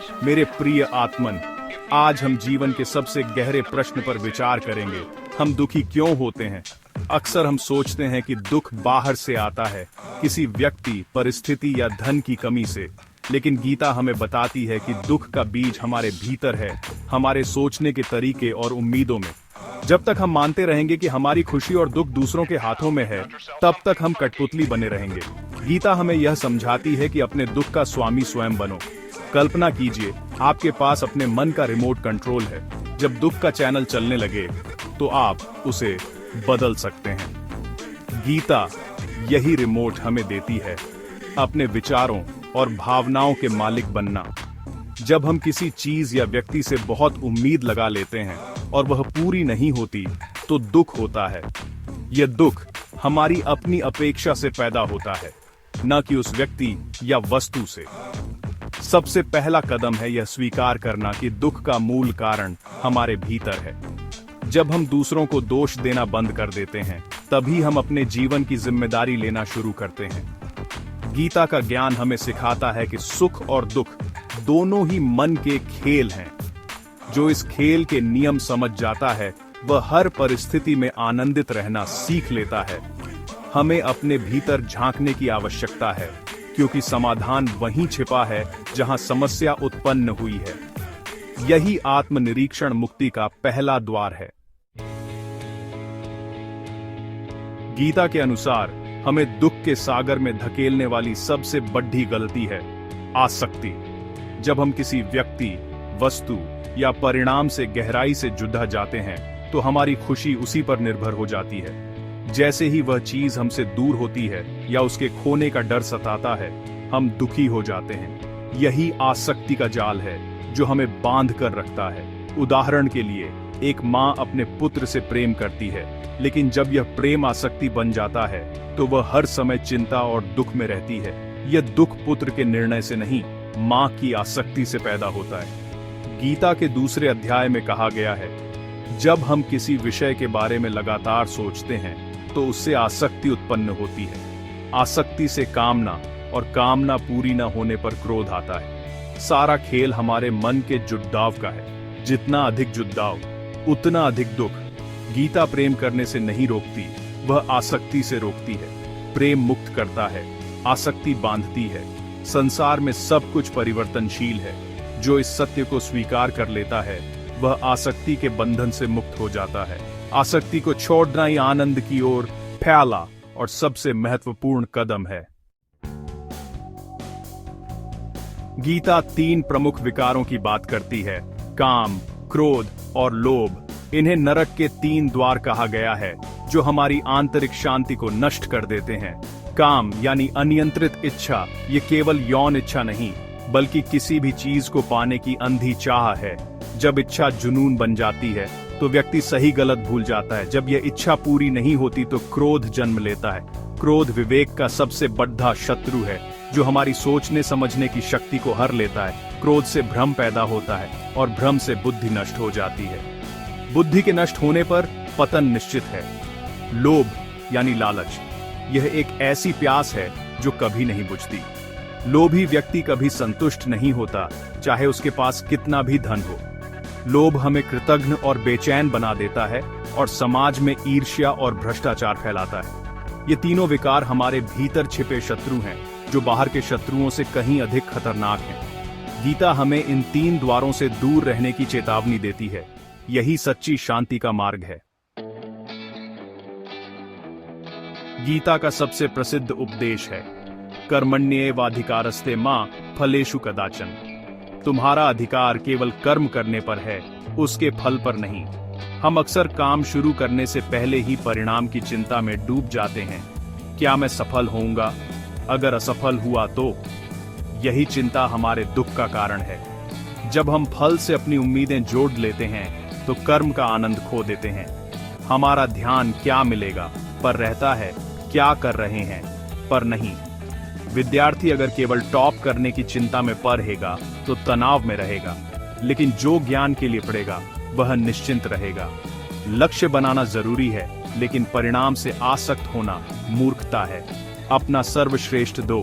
मेरे प्रिय आत्मन, आज हम जीवन के सबसे गहरे प्रश्न पर विचार करेंगे। हम दुखी क्यों होते हैं? अक्सर हम सोचते हैं कि दुख बाहर से आता है, किसी व्यक्ति, परिस्थिति या धन की कमी से। लेकिन गीता हमें बताती है कि दुख का बीज हमारे भीतर है, हमारे सोचने के तरीके और उम्मीदों में। जब तक हम मानते रहेंगे कि हमारी खुशी और दुख दूसरों के हाथों में है, तब तक हम कठपुतली बने रहेंगे। गीता हमें यह समझाती है कि अपने दुख का स्वामी स्वयं बनो। कल्पना कीजिए, आपके पास अपने मन का रिमोट कंट्रोल है। जब दुख का चैनल चलने लगे तो आप उसे बदल सकते हैं। गीता यही रिमोट हमें देती है, अपने विचारों और भावनाओं के मालिक बनना। जब हम किसी चीज या व्यक्ति से बहुत उम्मीद लगा लेते हैं और वह पूरी नहीं होती, तो दुख होता है। यह दुख हमारी अपनी अपेक्षा से पैदा होता है, न कि उस व्यक्ति या वस्तु से। सबसे पहला कदम है यह स्वीकार करना कि दुख का मूल कारण हमारे भीतर है। जब हम दूसरों को दोष देना बंद कर देते हैं, तभी हम अपने जीवन की जिम्मेदारी लेना शुरू करते हैं। गीता का ज्ञान हमें सिखाता है कि सुख और दुख दोनों ही मन के खेल हैं। जो इस खेल के नियम समझ जाता है, वह हर परिस्थिति में आनंदित रहना सीख लेता है। हमें अपने भीतर झांकने की आवश्यकता है, क्योंकि समाधान वहीं छिपा है जहां समस्या उत्पन्न हुई है। यही आत्मनिरीक्षण मुक्ति का पहला द्वार है। गीता के अनुसार हमें दुख के सागर में धकेलने वाली सबसे बड़ी गलती है आसक्ति। जब हम किसी व्यक्ति, वस्तु या परिणाम से गहराई से जुड़ जाते हैं, तो हमारी खुशी उसी पर निर्भर हो जाती है। जैसे ही वह चीज हमसे दूर होती है या उसके खोने का डर सताता है, हम दुखी हो जाते हैं। यही आसक्ति का जाल है जो हमें बांध कर रखता है। उदाहरण के लिए, एक माँ अपने पुत्र से प्रेम करती है, लेकिन जब यह प्रेम आसक्ति बन जाता है, तो वह हर समय चिंता और दुख में रहती है। यह दुख पुत्र के निर्णय से नहीं, माँ की आसक्ति से पैदा होता है। गीता के दूसरे अध्याय में कहा गया है, जब हम किसी विषय के बारे में लगातार सोचते हैं, तो उससे आसक्ति उत्पन्न होती है। आसक्ति से कामना, और कामना पूरी न होने पर क्रोध आता है। सारा खेल हमारे मन के जुड़ाव का है। जितना अधिक जुड़ाव, उतना अधिक दुख। गीता प्रेम करने से नहीं रोकती, वह आसक्ति से रोकती है। प्रेम मुक्त करता है, आसक्ति बांधती है। संसार में सब कुछ परिवर्तनशील है। जो इस सत्य को स्वीकार कर लेता है, वह आसक्ति के बंधन से मुक्त हो जाता है। आसक्ति को छोड़ना ही आनंद की ओर पहला और सबसे महत्वपूर्ण कदम है। गीता 3 प्रमुख विकारों की बात करती है, काम, क्रोध और लोभ। इन्हें नरक के 3 द्वार कहा गया है, जो हमारी आंतरिक शांति को नष्ट कर देते हैं। काम यानी अनियंत्रित इच्छा। ये केवल यौन इच्छा नहीं, बल्कि किसी भी चीज को पाने की अंधी चाह है। जब इच्छा जुनून बन जाती है, तो व्यक्ति सही गलत भूल जाता है। जब यह इच्छा पूरी नहीं होती, तो क्रोध जन्म लेता है। क्रोध विवेक का सबसे बड़ा शत्रु है, जो हमारी सोचने समझने की शक्ति को हर लेता है। क्रोध से भ्रम पैदा होता है, और भ्रम से बुद्धि नष्ट हो जाती है। बुद्धि के नष्ट होने पर पतन निश्चित है। लोभ यानी लालच। यह एक ऐसी प्यास है जो कभी नहीं बुझती। लोभी व्यक्ति कभी संतुष्ट नहीं होता, चाहे उसके पास कितना भी धन हो। लोभ हमें कृतघ्न और बेचैन बना देता है, और समाज में ईर्ष्या और भ्रष्टाचार फैलाता है। ये तीनों विकार हमारे भीतर छिपे शत्रु हैं, जो बाहर के शत्रुओं से कहीं अधिक खतरनाक हैं। गीता हमें इन 3 द्वारों से दूर रहने की चेतावनी देती है। यही सच्ची शांति का मार्ग है। गीता का सबसे प्रसिद्ध उपदेश है, कर्मण्येवाधिकारस्ते मा फलेषु कदाचन। तुम्हारा अधिकार केवल कर्म करने पर है, उसके फल पर नहीं। हम अक्सर काम शुरू करने से पहले ही परिणाम की चिंता में डूब जाते हैं। क्या मैं सफल होऊंगा? अगर असफल हुआ तो? यही चिंता हमारे दुख का कारण है। जब हम फल से अपनी उम्मीदें जोड़ लेते हैं, तो कर्म का आनंद खो देते हैं। हमारा ध्यान क्या मिलेगा पर रहता है, क्या कर रहे हैं पर नहीं। विद्यार्थी अगर केवल टॉप करने की चिंता में पढ़ेगा, तो तनाव में रहेगा। लेकिन जो ज्ञान के लिए पढ़ेगा, वह निश्चिंत रहेगा। लक्ष्य बनाना जरूरी है, लेकिन परिणाम से आसक्त होना मूर्खता है। अपना सर्वश्रेष्ठ दो,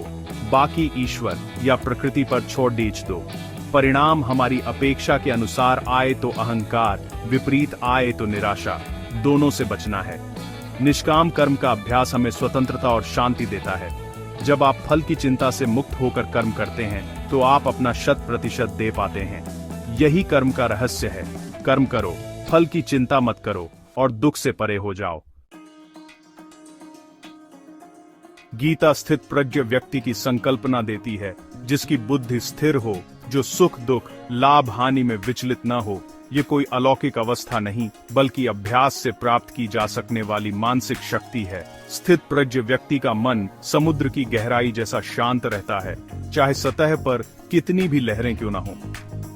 बाकी ईश्वर या प्रकृति पर छोड़ दीज दो। परिणाम हमारी अपेक्षा के अनुसार आए तो अहंकार, विपरीत आए तो निराशा, दोनों से बचना है। निष्काम कर्म का अभ्यास हमें स्वतंत्रता और शांति देता है। जब आप फल की चिंता से मुक्त होकर कर्म करते हैं तो आप अपना 100% दे पाते हैं। यही कर्म का रहस्य है। कर्म करो, फल की चिंता मत करो और दुख से परे हो जाओ। गीता स्थित प्रज्ञ व्यक्ति की संकल्पना देती है, जिसकी बुद्धि स्थिर हो, जो सुख दुख, लाभ हानि में विचलित न हो। ये कोई अलौकिक अवस्था नहीं, बल्कि अभ्यास से प्राप्त की जा सकने वाली मानसिक शक्ति है। स्थित प्रज्ञ व्यक्ति का मन समुद्र की गहराई जैसा शांत रहता है, चाहे सतह पर कितनी भी लहरें क्यों न हो।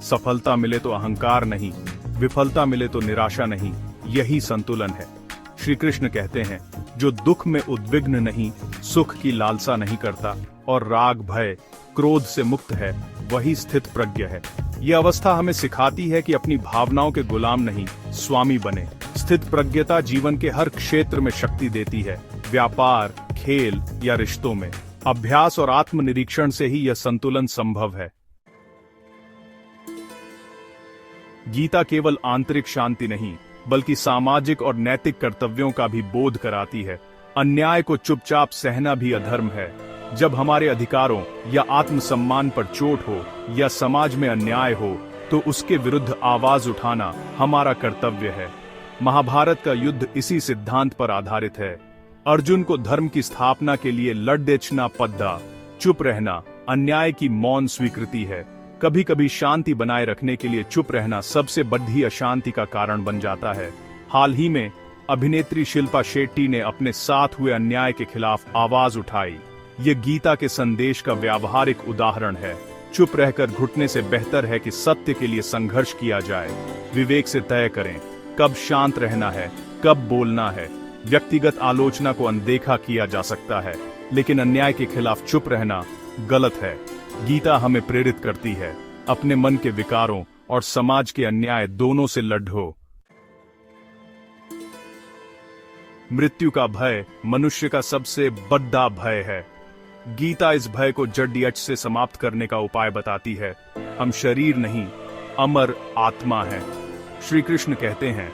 सफलता मिले तो अहंकार नहीं, विफलता मिले तो निराशा नहीं। यही संतुलन है। श्री कृष्ण कहते हैं, जो दुख में उद्विग्न नहीं, सुख की लालसा नहीं करता और राग भय क्रोध से मुक्त है, वही स्थित प्रज्ञ है। यह अवस्था हमें सिखाती है कि अपनी भावनाओं के गुलाम नहीं, स्वामी बने। स्थित प्रज्ञता जीवन के हर क्षेत्र में शक्ति देती है, व्यापार, खेल या रिश्तों में। अभ्यास और आत्मनिरीक्षण से ही यह संतुलन संभव है। गीता केवल आंतरिक शांति नहीं, बल्कि सामाजिक और नैतिक कर्तव्यों का भी बोध कराती है। अन्याय को चुपचाप सहना भी अधर्म है। जब हमारे अधिकारों या आत्मसम्मान पर चोट हो या समाज में अन्याय हो, तो उसके विरुद्ध आवाज उठाना हमारा कर्तव्य है। महाभारत का युद्ध इसी सिद्धांत पर आधारित है। अर्जुन को धर्म की स्थापना के लिए लड़देचना पद्दा, चुप रहना, अन्याय की मौन स्वीकृति है। कभी कभी शांति बनाए रखने के लिए चुप रहना सबसे बड़ी अशांति का कारण बन जाता है। हाल ही में अभिनेत्री शिल्पा शेट्टी ने अपने साथ हुए अन्याय के खिलाफ आवाज उठाई। ये गीता के संदेश का व्यावहारिक उदाहरण है। चुप रहकर घुटने से बेहतर है कि सत्य के लिए संघर्ष किया जाए। विवेक से तय करें कब शांत रहना है, कब बोलना है। व्यक्तिगत आलोचना को अनदेखा किया जा सकता है, लेकिन अन्याय के खिलाफ चुप रहना गलत है। गीता हमें प्रेरित करती है, अपने मन के विकारों और समाज के अन्याय दोनों से लड़ो। मृत्यु का भय मनुष्य का सबसे बड़ा भय है। गीता इस भय को जड़ से समाप्त करने का उपाय बताती है। हम शरीर नहीं, अमर आत्मा हैं। श्री कृष्ण कहते हैं,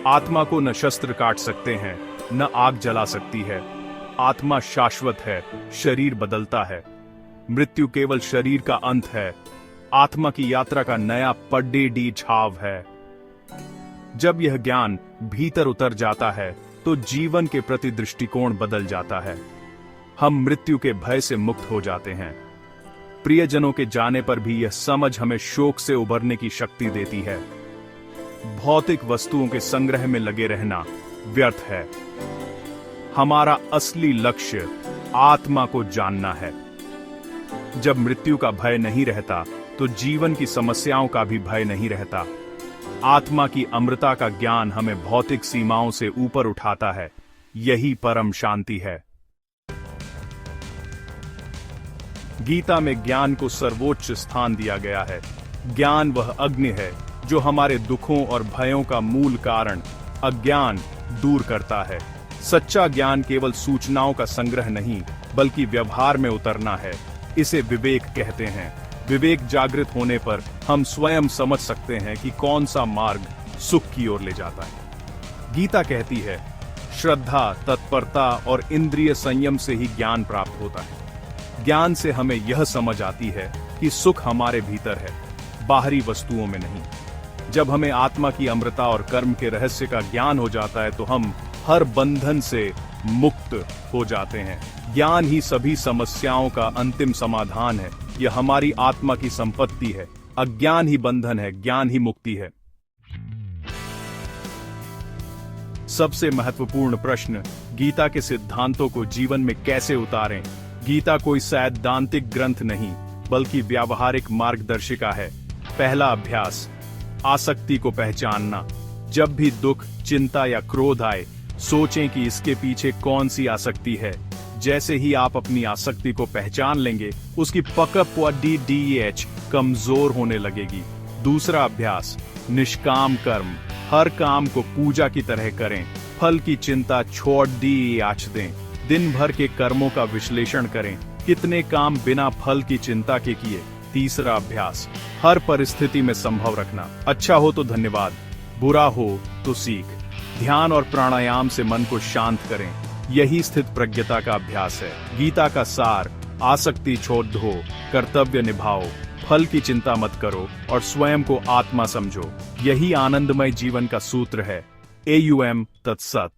आत्मा को न शस्त्र काट सकते हैं, न आग जला सकती है। आत्मा शाश्वत है, शरीर बदलता है। मृत्यु केवल शरीर का अंत है, आत्मा की यात्रा का नया पड्डेडी छाव है। जब यह ज्ञान भीतर उतर जाता है, तो जीवन के प्रति दृष्टिकोण बदल जाता है। हम मृत्यु के भय से मुक्त हो जाते हैं। प्रियजनों के जाने पर भी यह समझ हमें शोक से उबरने की शक्ति देती है। भौतिक वस्तुओं के संग्रह में लगे रहना व्यर्थ है। हमारा असली लक्ष्य आत्मा को जानना है। जब मृत्यु का भय नहीं रहता, तो जीवन की समस्याओं का भी भय नहीं रहता। आत्मा की अमृता का ज्ञान हमें भौतिक सीमाओं से ऊपर उठाता है। यही परम शांति है। गीता में ज्ञान को सर्वोच्च स्थान दिया गया है। ज्ञान वह अग्नि है जो हमारे दुखों और भयों का मूल कारण अज्ञान दूर करता है। सच्चा ज्ञान केवल सूचनाओं का संग्रह नहीं, बल्कि व्यवहार में उतरना है। इसे विवेक कहते हैं। विवेक जागृत होने पर हम स्वयं समझ सकते हैं कि कौन सा मार्ग सुख की ओर ले जाता है। गीता कहती है, श्रद्धा, तत्परता और इंद्रिय संयम से ही ज्ञान प्राप्त होता है। ज्ञान से हमें यह समझ आती है कि सुख हमारे भीतर है, बाहरी वस्तुओं में नहीं। जब हमें आत्मा की अमृता और कर्म के रहस्य का ज्ञान हो जाता है, तो हम हर बंधन से मुक्त हो जाते हैं। ज्ञान ही सभी समस्याओं का अंतिम समाधान है। यह हमारी आत्मा की संपत्ति है। अज्ञान ही बंधन है, ज्ञान ही मुक्ति है। सबसे महत्वपूर्ण प्रश्न, गीता के सिद्धांतों को जीवन में कैसे उतारें? गीता कोई सैद्धांतिक ग्रंथ नहीं, बल्कि व्यावहारिक मार्गदर्शिका है। पहला अभ्यास, आसक्ति को पहचानना। जब भी दुख, चिंता या क्रोध आए, सोचें कि इसके पीछे कौन सी आसक्ति है। जैसे ही आप अपनी आसक्ति को पहचान लेंगे, उसकी पकड़ व DDH कमजोर होने लगेगी। दूसरा अभ्यास, निष्काम कर्म। हर काम को पूजा की तरह करें। फल की चिंता छोड़ दें। दिन भर के कर्मों का विश्लेषण करें। कितने काम बिना फल की चिंता के किए, तीसरा अभ्यास, हर परिस्थिति में संभव रखना। अच्छा हो तो धन्यवाद, बुरा हो तो सीख। ध्यान और प्राणायाम से मन को शांत करें। यही स्थित प्रज्ञता का अभ्यास है। गीता का सार, आसक्ति छोड़ दो, कर्तव्य निभाओ, फल की चिंता मत करो और स्वयं को आत्मा समझो। यही आनंदमय जीवन का सूत्र है। AUM तत्सत।